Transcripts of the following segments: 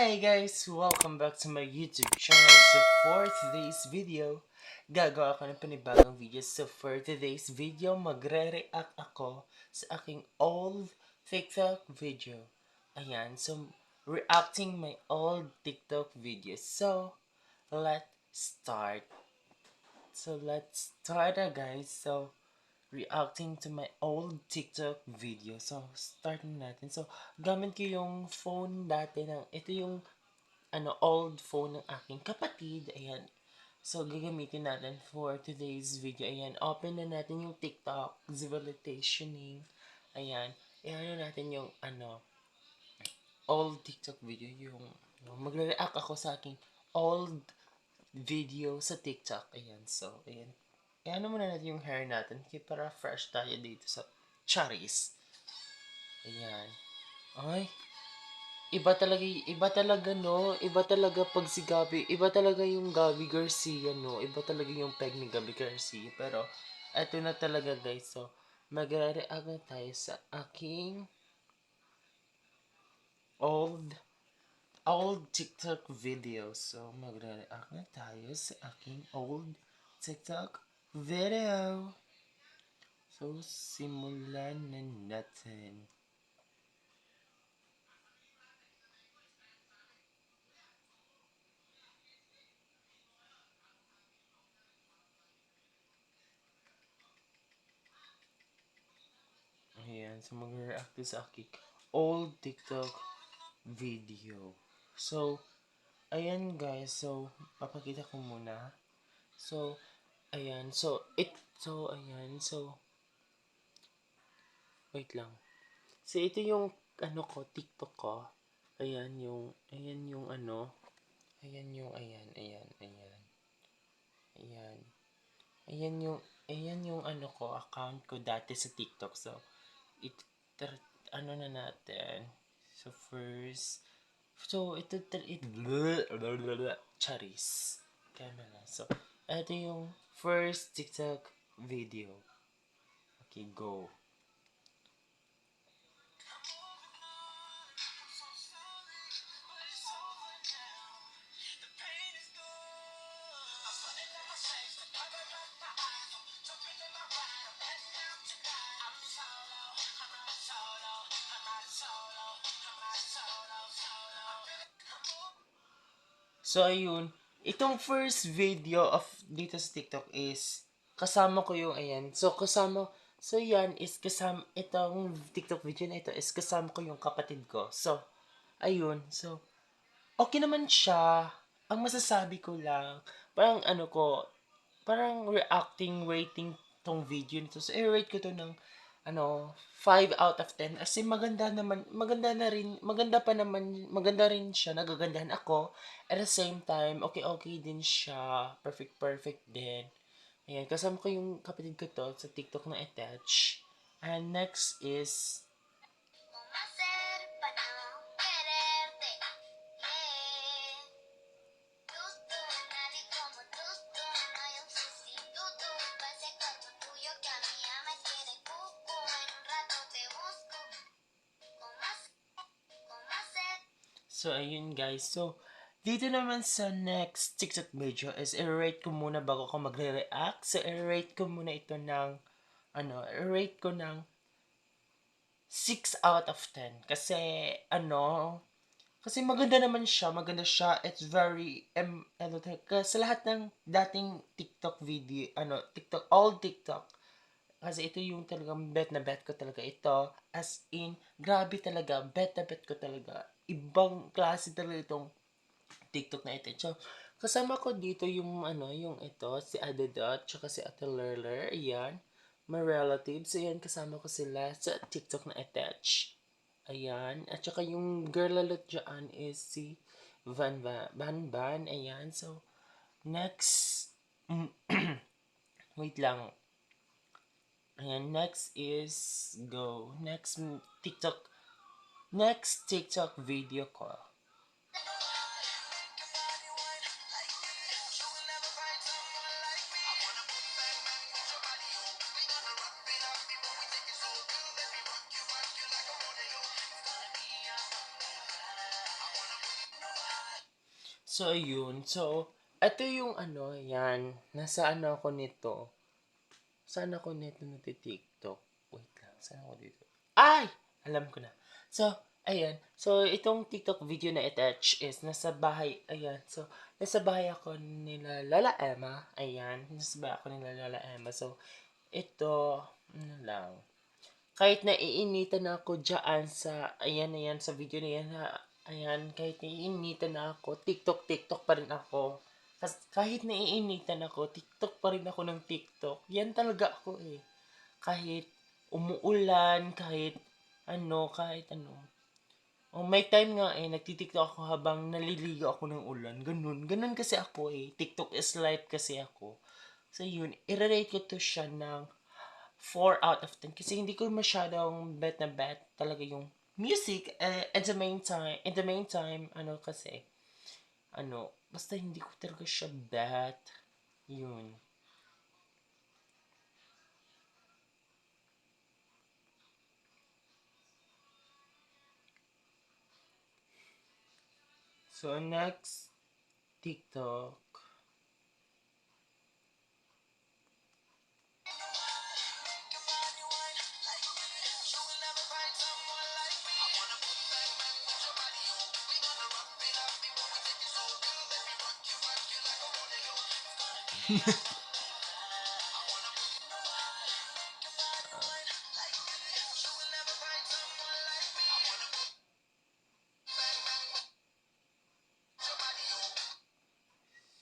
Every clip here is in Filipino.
Hi guys! Welcome back to my YouTube channel. So for today's video, gagawa ko ng panibagong video. So for today's video, magre-react ako sa aking old TikTok video. Ayan, so reacting my old TikTok videos. So let's start. So let's start guys. So reacting to my old TikTok video. So, start na natin. So, gamit ko yung phone dati ito yung old phone ng aking kapatid. Ayan. So, gagamitin natin for today's video. Ayan. Open na natin yung TikTok. Zivalizationing. Ayan. Ayan natin yung old TikTok video. Yung magre-react ako sa aking old video sa TikTok. Ayan. So, ayan. Ayan muna natin yung hair natin. Kaya para fresh tayo dito sa Charis. Ayan. Ay, iba talaga no. Iba talaga pag si Gabi. Iba talaga yung Gabi Garcia no. Iba talaga yung peg ni Gabi Garcia. Pero, eto na talaga guys. So, magre-react na tayo sa aking old old TikTok video. So, magre-react na tayo sa aking old TikTok video. So, simulan na natin. Ayan, so mag-react sa aking old TikTok video. So, ayan guys, so papakita ko muna. So, ayan, ayan, so, wait lang. So, ito yung, TikTok ko. Ayan yung ayan. Ayan. Ayan yung, account ko dati sa TikTok. So, it, na natin. So, first, so, charis. Kaya na. So, ito yung first TikTok video. Okay, go. So, ayun. Itong first video of dito sa TikTok is kasama ko yung ayan. So, yan is itong TikTok video na ito is kasama ko yung kapatid ko. So, ayun. So, okay naman siya. Ang masasabi ko lang, parang parang reacting rating tong video nito. So, i-rate ko to ng 5 out of 10. Kasi maganda naman, maganda pa naman, maganda rin siya, nagagandahan ako. At the same time, okay din siya. Perfect din. Ayan, kasama ko yung kapatid ko to sa TikTok na attach. And next is So, ayun guys. So, dito naman sa next TikTok video is i-rate ko muna bago ako magre-react. So, i-rate ko muna ito ng, i-rate ko ng 6 out of 10. Kasi maganda siya. It's very, sa lahat ng dating TikTok video, TikTok, all TikTok. Kasi ito yung talagang bet na bet ko talaga ito. As in, grabe talaga, bet na bet ko talaga. Ibang klase talaga itong TikTok na ito. So, kasama ko dito yung yung ito, si Adedot, tsaka si Ate Lerler, ayan. My relatives, ayan, kasama ko sila sa TikTok na attach. Ayan. At saka yung girl alot dyan is si Van, ayan. So, next, wait lang. Ayan, TikTok, next TikTok video ko. So, ayun. So, ito yung ano, yan. Nasa ano ako nito. Saan ako nito nati-TikTok? Wait lang, saan ako dito? Ay! Alam ko na. So, ayan. So, itong TikTok video na attach is nasa bahay. Ayan. So, nasa bahay ako nila Lola Emma. Ayan. Nasa bahay ako nila Lola Emma. So, ito, ano lang. Kahit naiinitan ako dyan sa, ayan, ayan, sa video na yan, ha, ayan, kahit naiinitan na ako, TikTok pa rin ako. Kahit naiinitan ako, TikTok pa rin ako ng TikTok. Yan talaga ako eh. Kahit umuulan, kahit ano. Oh, may time nga eh, nagtitiktok ako habang naliligo ako ng ulan. Ganun. Ganun kasi ako eh. TikTok is life kasi ako. So yun, i-rate ko to siya ng 4 out of 10 kasi hindi ko masyadong bet na bet talaga yung music. In the meantime, ano kasi, ano, basta hindi ko talaga siya bet. Yun. So, next, TikTok.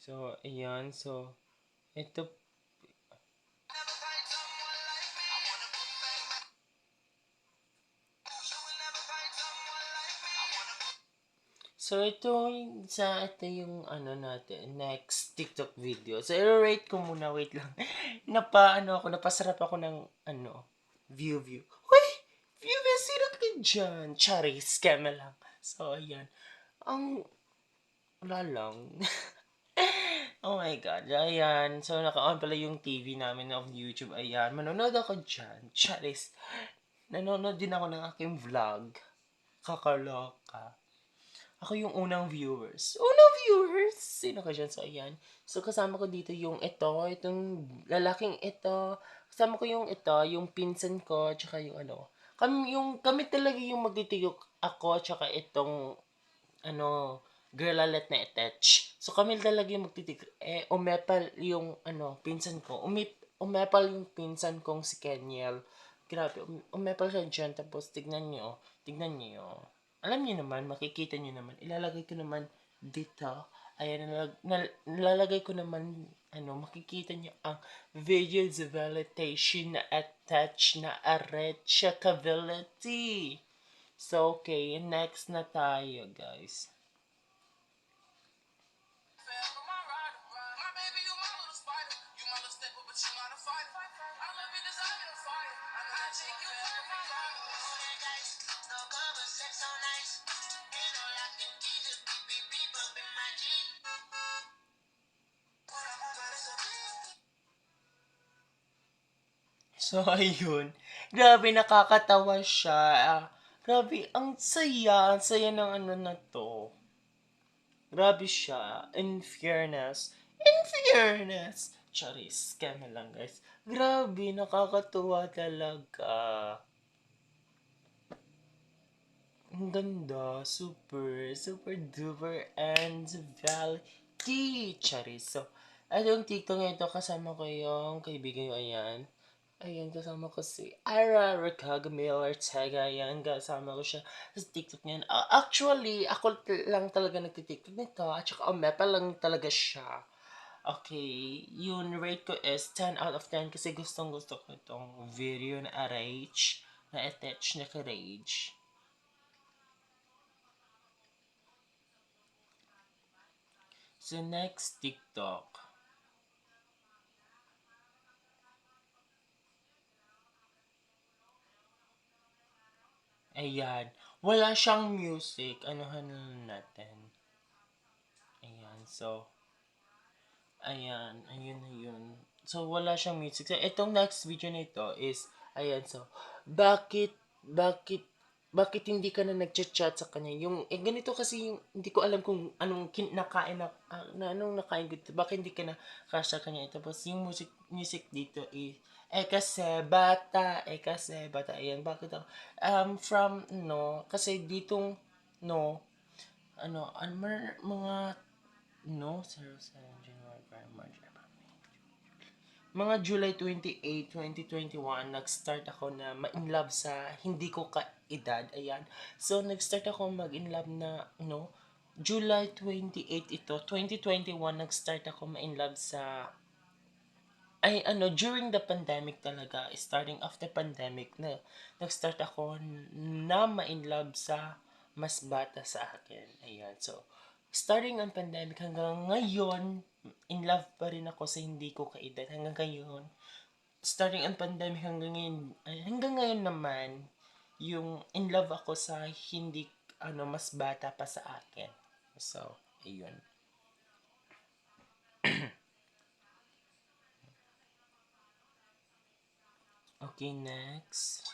So, ayan. So, ito. Ito yung ano natin, next TikTok video. So, i-rate ko muna, wait lang. Napasarap ako ng, ano, view. Uy! View, sino ka dyan? Charis, scam lang. So, ayan. Ang, wala lang. Oh my God, ayan. So, naka-on pala yung TV namin of YouTube. Ayan, manonood ako dyan. Charis. Nanonood din ako ng aking vlog. Kakaloka. Ako yung unang viewers. Unang viewers? Sino ka dyan? So, ayan. So, kasama ko dito itong lalaking ito. Kasama ko yung pinsan ko, tsaka yung ano. Kami talaga yung magtitigok ako, tsaka itong, ano, girlalet na attach. So, kami talaga yung magtitigok. Umepal yung, ano, pinsan ko. Umepal yung pinsan kong si Kenyel. Grabe, umepal siya dyan. Tapos, tignan nyo. Alam niyo naman, makikita niyo naman. Ilalagay ko naman dito. Ayan, nalalagay ko naman, ano, makikita niyo ang visualization na attach na reachability. So, okay, next na tayo, guys. So, ayun. Grabe, nakakatawa siya. Grabe, ang saya ng ano na to. Grabe siya. In fairness. Charis, kaya lang guys. Grabe, nakakatuwa talaga. Ang ganda. Super duper and validity. Charis. So, at yung TikTok nito, kasama ko yung kaibigan ko, ayan. Ayan, kasama ko si Ira Recagmil Ortega. Ayan, kasama ko siya sa TikTok niyan. Actually, ako lang talaga nagtitiktok nito. At saka, mepa lang talaga siya. Okay, yun, rate ko is 10 out of 10 kasi gustong gusto ko itong video na RH na attach na ka-rage. So, next, TikTok. Ayan. Wala siyang music. Anuhan na natin. Ayan. So, ayan. Ayun na yun. So, wala siyang music. So, itong next video nito is, ayan. So, bakit bakit hindi ka na nagchat-chat sa kanya? Yung, ganito kasi yung, hindi ko alam kung anong nakain anong nakain ko dito. Bakit hindi ka na crush sa kanya? Tapos yung music dito is, kasi bata, ayan, bakit ako, from, no, kasi ditong, no, mga, no, 07, January, February, March, April, mga July 28, 2021, nag-start ako na ma-inlove sa hindi ko ka-edad. Ayan. So, nag-start ako mag-inlove na, July 28 ito, 2021, nag-start ako ma-inlove sa, during the pandemic talaga, starting of the pandemic, na nag-start ako na ma-inlove sa mas bata sa akin. Ayan. So, starting on pandemic hanggang ngayon, in love pa rin ako sa hindi ko kaedad. Hanggang ngayon, starting on pandemic hanggang ngayon naman, yung in love ako sa hindi, mas bata pa sa akin. So, ayun. Okay, next.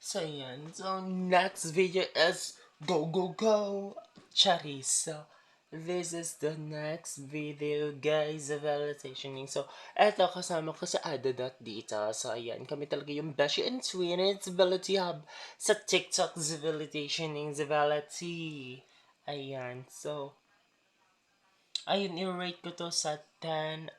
So, yan. So, next video is go, go, go! Charis. So, this is the next video, guys, of validation. So, eto, kasama ko sa Adadot dito. So, ayan, kami talaga yung Beshi and Twin. It's Ability Hub sa TikTok, Zivalitation, Zivality. Ayan, so, ayun, i-rate ko to sa 10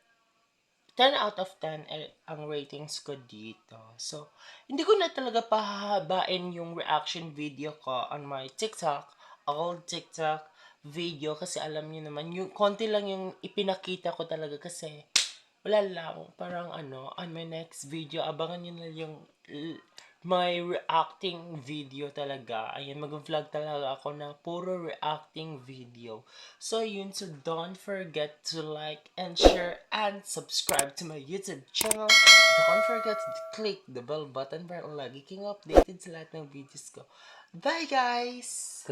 out of 10 ang ratings ko dito. So, hindi ko na talaga pahahabain yung reaction video ko on my TikTok, old TikTok video, kasi alam niyo naman, yung konti lang yung ipinakita ko talaga kasi wala lang, parang on my next video, abangan nyo na yung my reacting video talaga. Ayan, mag-vlog talaga ako ng puro reacting video. So, yun. So, don't forget to like and share and subscribe to my YouTube channel. Don't forget to click the bell button para lagi kang updated sa lahat ng videos ko. Bye, guys!